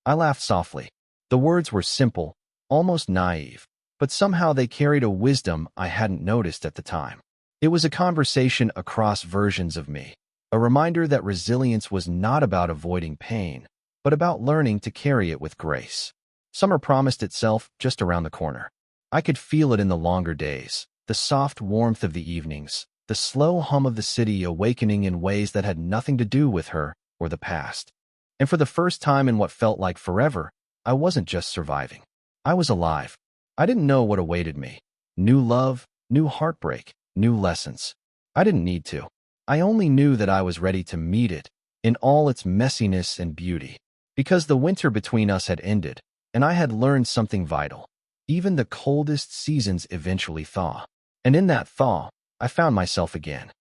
I laughed softly. The words were simple, almost naive, but somehow they carried a wisdom I hadn't noticed at the time. It was a conversation across versions of me, a reminder that resilience was not about avoiding pain, but about learning to carry it with grace. Summer promised itself just around the corner. I could feel it in the longer days, the soft warmth of the evenings, the slow hum of the city awakening in ways that had nothing to do with her or the past. And for the first time in what felt like forever, I wasn't just surviving. I was alive. I didn't know what awaited me. New love, new heartbreak, new lessons. I didn't need to. I only knew that I was ready to meet it in all its messiness and beauty. Because the winter between us had ended, and I had learned something vital. Even the coldest seasons eventually thaw. And in that thaw, I found myself again.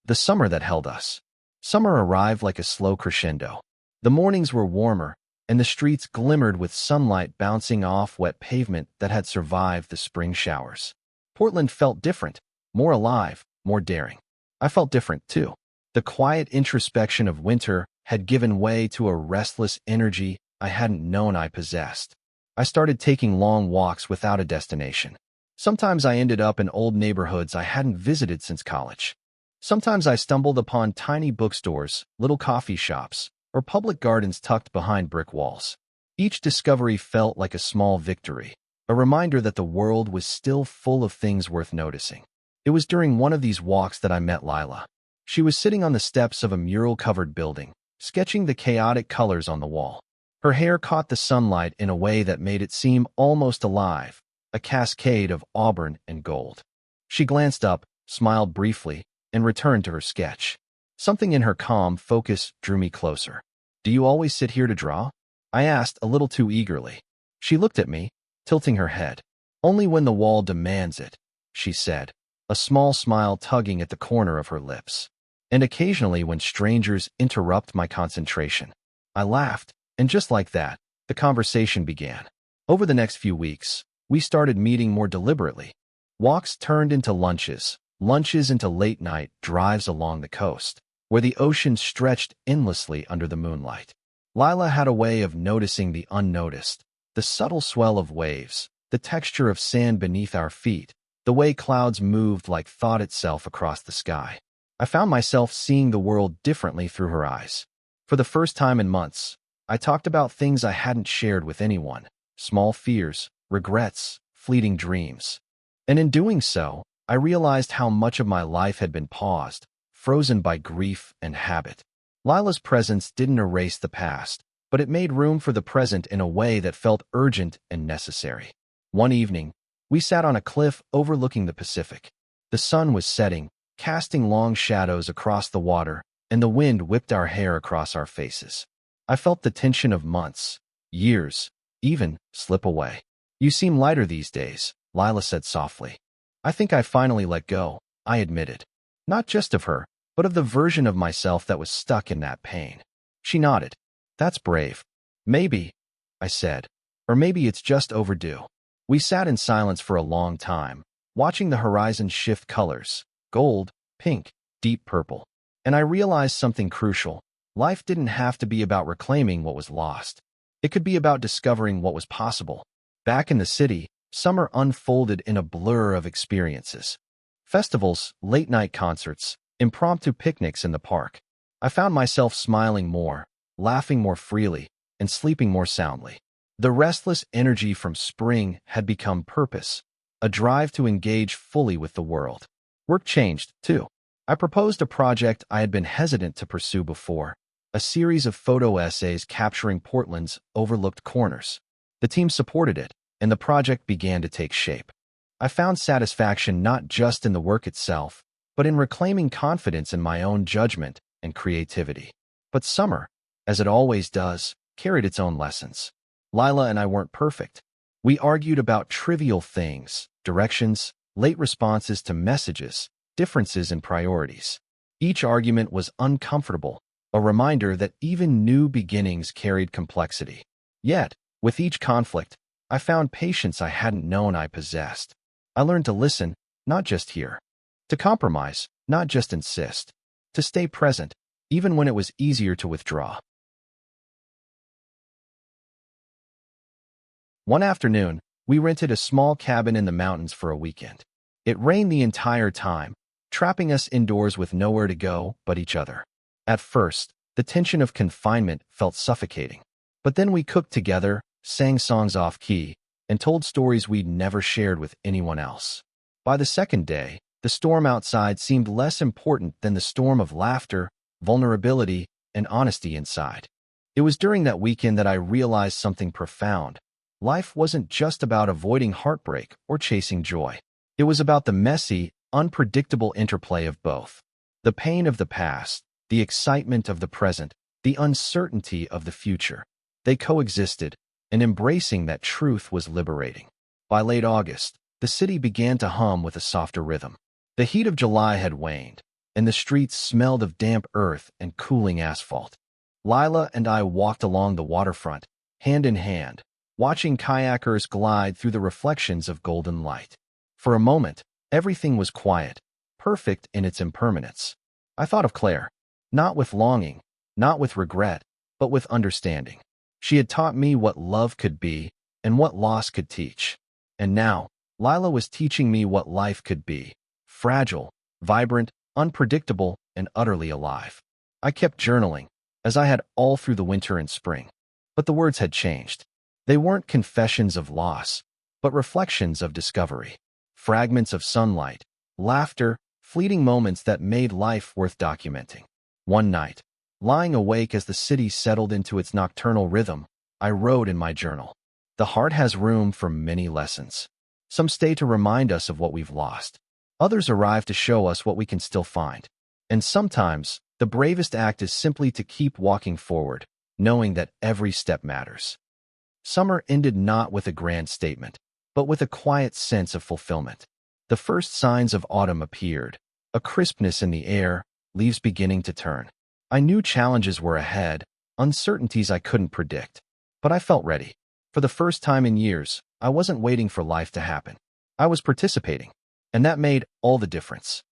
The summer that held us. Summer arrived like a slow crescendo. The mornings were warmer, and the streets glimmered with sunlight bouncing off wet pavement that had survived the spring showers. Portland felt different, more alive, more daring. I felt different, too. The quiet introspection of winter had given way to a restless energy I hadn't known I possessed. I started taking long walks without a destination. Sometimes I ended up in old neighborhoods I hadn't visited since college. Sometimes I stumbled upon tiny bookstores, little coffee shops, or public gardens tucked behind brick walls. Each discovery felt like a small victory, a reminder that the world was still full of things worth noticing. It was during one of these walks that I met Lila. She was sitting on the steps of a mural-covered building, sketching the chaotic colors on the wall. Her hair caught the sunlight in a way that made it seem almost alive, a cascade of auburn and gold. She glanced up, smiled briefly, and returned to her sketch. Something in her calm focus drew me closer. "Do you always sit here to draw?" I asked a little too eagerly. She looked at me, tilting her head. "Only when the wall demands it," she said, a small smile tugging at the corner of her lips. "And occasionally when strangers interrupt my concentration." I laughed, and just like that, the conversation began. Over the next few weeks, we started meeting more deliberately. Walks turned into lunches, lunches into late-night drives along the coast, where the ocean stretched endlessly under the moonlight. Lila had a way of noticing the unnoticed, the subtle swell of waves, the texture of sand beneath our feet, the way clouds moved like thought itself across the sky. I found myself seeing the world differently through her eyes. For the first time in months, I talked about things I hadn't shared with anyone, small fears, regrets, fleeting dreams. And in doing so, I realized how much of my life had been paused, frozen by grief and habit. Lila's presence didn't erase the past, but it made room for the present in a way that felt urgent and necessary. One evening, we sat on a cliff overlooking the Pacific. The sun was setting, casting long shadows across the water, and the wind whipped our hair across our faces. I felt the tension of months, years, even, slip away. "You seem lighter these days," Lila said softly. "I think I finally let go," I admitted. Not just of her, but of the version of myself that was stuck in that pain. She nodded. "That's brave." "Maybe," I said. "Or maybe it's just overdue." We sat in silence for a long time, watching the horizon shift colors, gold, pink, deep purple. And I realized something crucial. Life didn't have to be about reclaiming what was lost. It could be about discovering what was possible. Back in the city, summer unfolded in a blur of experiences. Festivals, late-night concerts, impromptu picnics in the park. I found myself smiling more, laughing more freely, and sleeping more soundly. The restless energy from spring had become purpose, a drive to engage fully with the world. Work changed, too. I proposed a project I had been hesitant to pursue before, a series of photo essays capturing Portland's overlooked corners. The team supported it, and the project began to take shape. I found satisfaction not just in the work itself, but in reclaiming confidence in my own judgment and creativity. But summer, as it always does, carried its own lessons. Lila and I weren't perfect. We argued about trivial things, directions, late responses to messages, differences in priorities. Each argument was uncomfortable, a reminder that even new beginnings carried complexity. Yet, with each conflict, I found patience I hadn't known I possessed. I learned to listen, not just hear. To compromise, not just insist. To stay present, even when it was easier to withdraw. One afternoon, we rented a small cabin in the mountains for a weekend. It rained the entire time, trapping us indoors with nowhere to go but each other. At first, the tension of confinement felt suffocating. But then we cooked together, sang songs off-key, and told stories we'd never shared with anyone else. By the second day, the storm outside seemed less important than the storm of laughter, vulnerability, and honesty inside. It was during that weekend that I realized something profound. Life wasn't just about avoiding heartbreak or chasing joy. It was about the messy, unpredictable interplay of both. The pain of the past, the excitement of the present, the uncertainty of the future. They coexisted, and embracing that truth was liberating. By late August, the city began to hum with a softer rhythm. The heat of July had waned, and the streets smelled of damp earth and cooling asphalt. Lila and I walked along the waterfront, hand in hand, watching kayakers glide through the reflections of golden light. For a moment, everything was quiet, perfect in its impermanence. I thought of Claire, not with longing, not with regret, but with understanding. She had taught me what love could be and what loss could teach. And now, Lila was teaching me what life could be: fragile, vibrant, unpredictable, and utterly alive. I kept journaling, as I had all through the winter and spring. But the words had changed. They weren't confessions of loss, but reflections of discovery. Fragments of sunlight, laughter, fleeting moments that made life worth documenting. One night, lying awake as the city settled into its nocturnal rhythm, I wrote in my journal, "The heart has room for many lessons. Some stay to remind us of what we've lost. Others arrive to show us what we can still find. And sometimes, the bravest act is simply to keep walking forward, knowing that every step matters." Summer ended not with a grand statement, but with a quiet sense of fulfillment. The first signs of autumn appeared, a crispness in the air, leaves beginning to turn. I knew challenges were ahead, uncertainties I couldn't predict. But I felt ready. For the first time in years, I wasn't waiting for life to happen. I was participating, and that made all the difference.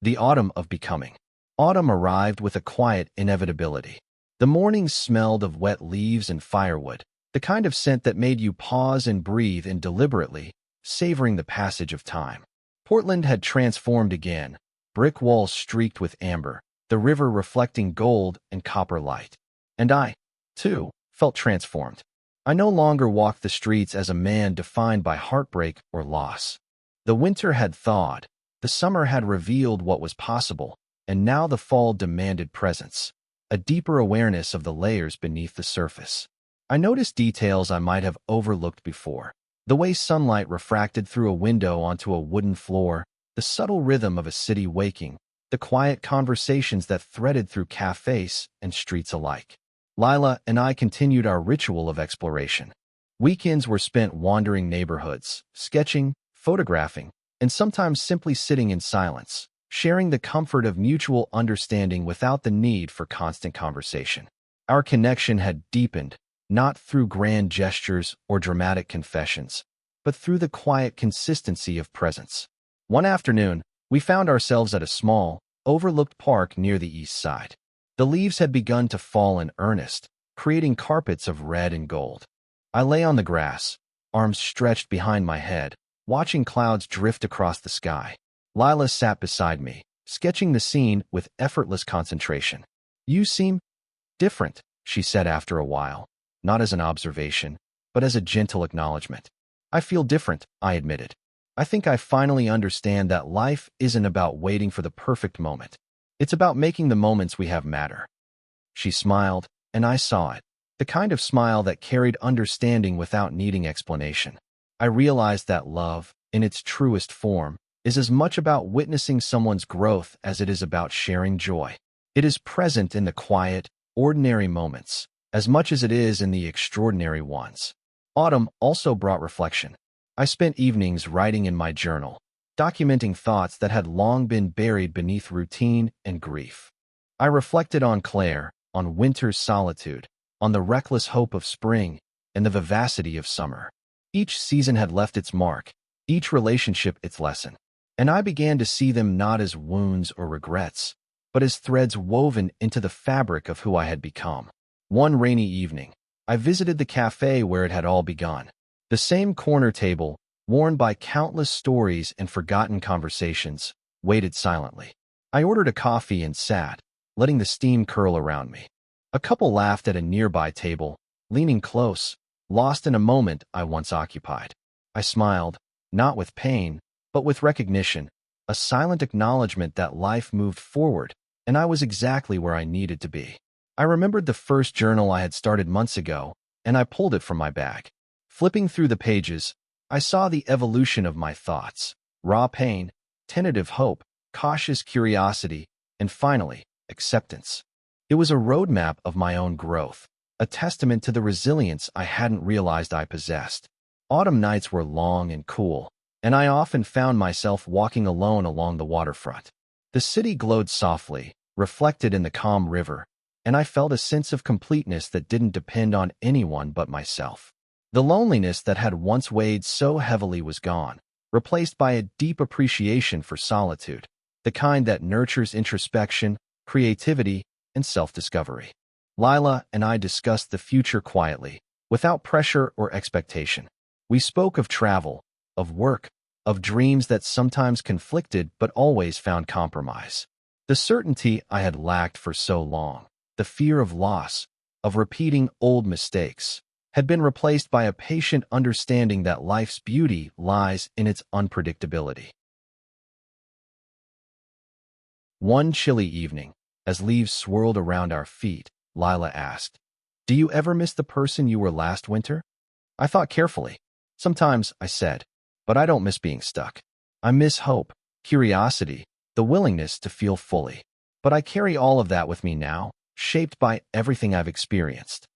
The autumn of becoming. Autumn arrived with a quiet inevitability. The mornings smelled of wet leaves and firewood, the kind of scent that made you pause and breathe in deliberately, savoring the passage of time. Portland had transformed again, brick walls streaked with amber, the river reflecting gold and copper light. And I, too, felt transformed. I no longer walked the streets as a man defined by heartbreak or loss. The winter had thawed, the summer had revealed what was possible, and now the fall demanded presence, a deeper awareness of the layers beneath the surface. I noticed details I might have overlooked before. The way sunlight refracted through a window onto a wooden floor, the subtle rhythm of a city waking, the quiet conversations that threaded through cafes and streets alike. Lila and I continued our ritual of exploration. Weekends were spent wandering neighborhoods, sketching, photographing, and sometimes simply sitting in silence, sharing the comfort of mutual understanding without the need for constant conversation. Our connection had deepened, not through grand gestures or dramatic confessions, but through the quiet consistency of presence. One afternoon, we found ourselves at a small, overlooked park near the east side. The leaves had begun to fall in earnest, creating carpets of red and gold. I lay on the grass, arms stretched behind my head, watching clouds drift across the sky. Lila sat beside me, sketching the scene with effortless concentration. "You seem different," she said after a while, not as an observation, but as a gentle acknowledgement. "I feel different," I admitted. "I think I finally understand that life isn't about waiting for the perfect moment. It's about making the moments we have matter." She smiled, and I saw it, the kind of smile that carried understanding without needing explanation. I realized that love, in its truest form, is as much about witnessing someone's growth as it is about sharing joy. It is present in the quiet, ordinary moments, as much as it is in the extraordinary ones. Autumn also brought reflection. I spent evenings writing in my journal, documenting thoughts that had long been buried beneath routine and grief. I reflected on Claire, on winter's solitude, on the reckless hope of spring, and the vivacity of summer. Each season had left its mark, each relationship its lesson, and I began to see them not as wounds or regrets, but as threads woven into the fabric of who I had become. One rainy evening, I visited the cafe where it had all begun. The same corner table, worn by countless stories and forgotten conversations, waited silently. I ordered a coffee and sat, letting the steam curl around me. A couple laughed at a nearby table, leaning close, lost in a moment I once occupied. I smiled, not with pain, but with recognition, a silent acknowledgement that life moved forward, and I was exactly where I needed to be. I remembered the first journal I had started months ago, and I pulled it from my bag. Flipping through the pages, I saw the evolution of my thoughts: raw pain, tentative hope, cautious curiosity, and finally, acceptance. It was a roadmap of my own growth, a testament to the resilience I hadn't realized I possessed. Autumn nights were long and cool, and I often found myself walking alone along the waterfront. The city glowed softly, reflected in the calm river, and I felt a sense of completeness that didn't depend on anyone but myself. The loneliness that had once weighed so heavily was gone, replaced by a deep appreciation for solitude, the kind that nurtures introspection, creativity, and self-discovery. Lila and I discussed the future quietly, without pressure or expectation. We spoke of travel, of work, of dreams that sometimes conflicted but always found compromise. The certainty I had lacked for so long, the fear of loss, of repeating old mistakes, had been replaced by a patient understanding that life's beauty lies in its unpredictability. One chilly evening, as leaves swirled around our feet, Lila asked, "Do you ever miss the person you were last winter?" I thought carefully. "Sometimes," I said, "but I don't miss being stuck. I miss hope, curiosity, the willingness to feel fully. But I carry all of that with me now, shaped by everything I've experienced."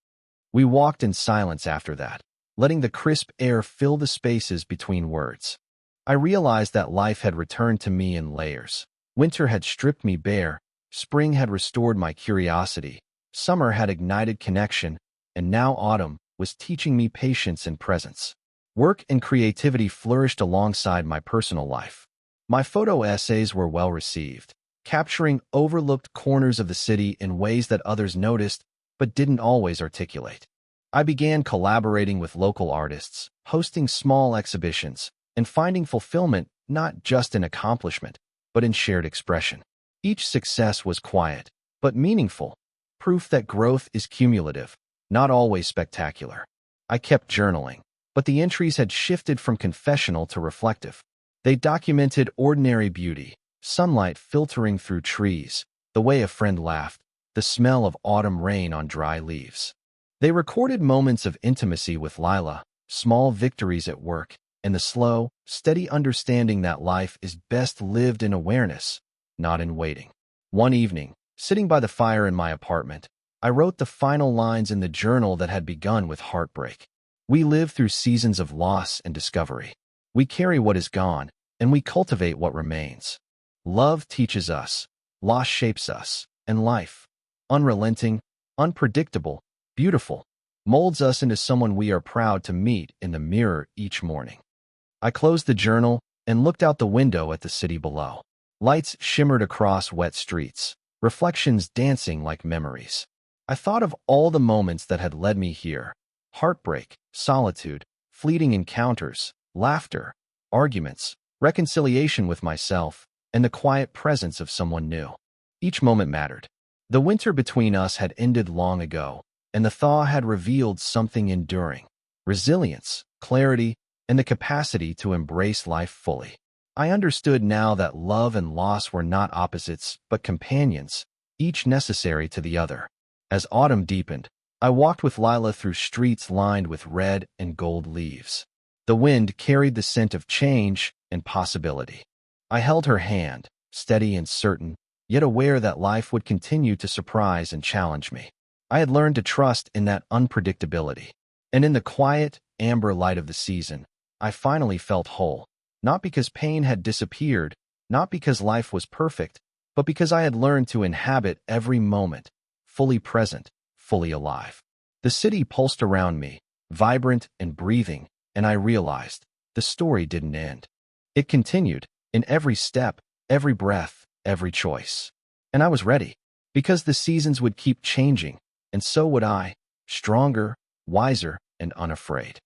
We walked in silence after that, letting the crisp air fill the spaces between words. I realized that life had returned to me in layers. Winter had stripped me bare, spring had restored my curiosity, summer had ignited connection, and now autumn was teaching me patience and presence. Work and creativity flourished alongside my personal life. My photo essays were well received, capturing overlooked corners of the city in ways that others noticed but didn't always articulate. I began collaborating with local artists, hosting small exhibitions, and finding fulfillment not just in accomplishment, but in shared expression. Each success was quiet, but meaningful, proof that growth is cumulative, not always spectacular. I kept journaling, but the entries had shifted from confessional to reflective. They documented ordinary beauty, sunlight filtering through trees, the way a friend laughed, the smell of autumn rain on dry leaves. They recorded moments of intimacy with Lila, small victories at work, and the slow, steady understanding that life is best lived in awareness, not in waiting. One evening, sitting by the fire in my apartment, I wrote the final lines in the journal that had begun with heartbreak. We live through seasons of loss and discovery. We carry what is gone, and we cultivate what remains. Love teaches us, loss shapes us, and life, unrelenting, unpredictable, beautiful, molds us into someone we are proud to meet in the mirror each morning. I closed the journal and looked out the window at the city below. Lights shimmered across wet streets, reflections dancing like memories. I thought of all the moments that had led me here: heartbreak, solitude, fleeting encounters, laughter, arguments, reconciliation with myself, and the quiet presence of someone new. Each moment mattered. The winter between us had ended long ago, and the thaw had revealed something enduring: resilience, clarity, and the capacity to embrace life fully. I understood now that love and loss were not opposites, but companions, each necessary to the other. As autumn deepened, I walked with Lila through streets lined with red and gold leaves. The wind carried the scent of change and possibility. I held her hand, steady and certain, yet aware that life would continue to surprise and challenge me. I had learned to trust in that unpredictability. And in the quiet, amber light of the season, I finally felt whole. Not because pain had disappeared, not because life was perfect, but because I had learned to inhabit every moment, fully present, fully alive. The city pulsed around me, vibrant and breathing, and I realized the story didn't end. It continued, in every step, every breath, every choice. And I was ready, because the seasons would keep changing, and so would I, stronger, wiser, and unafraid.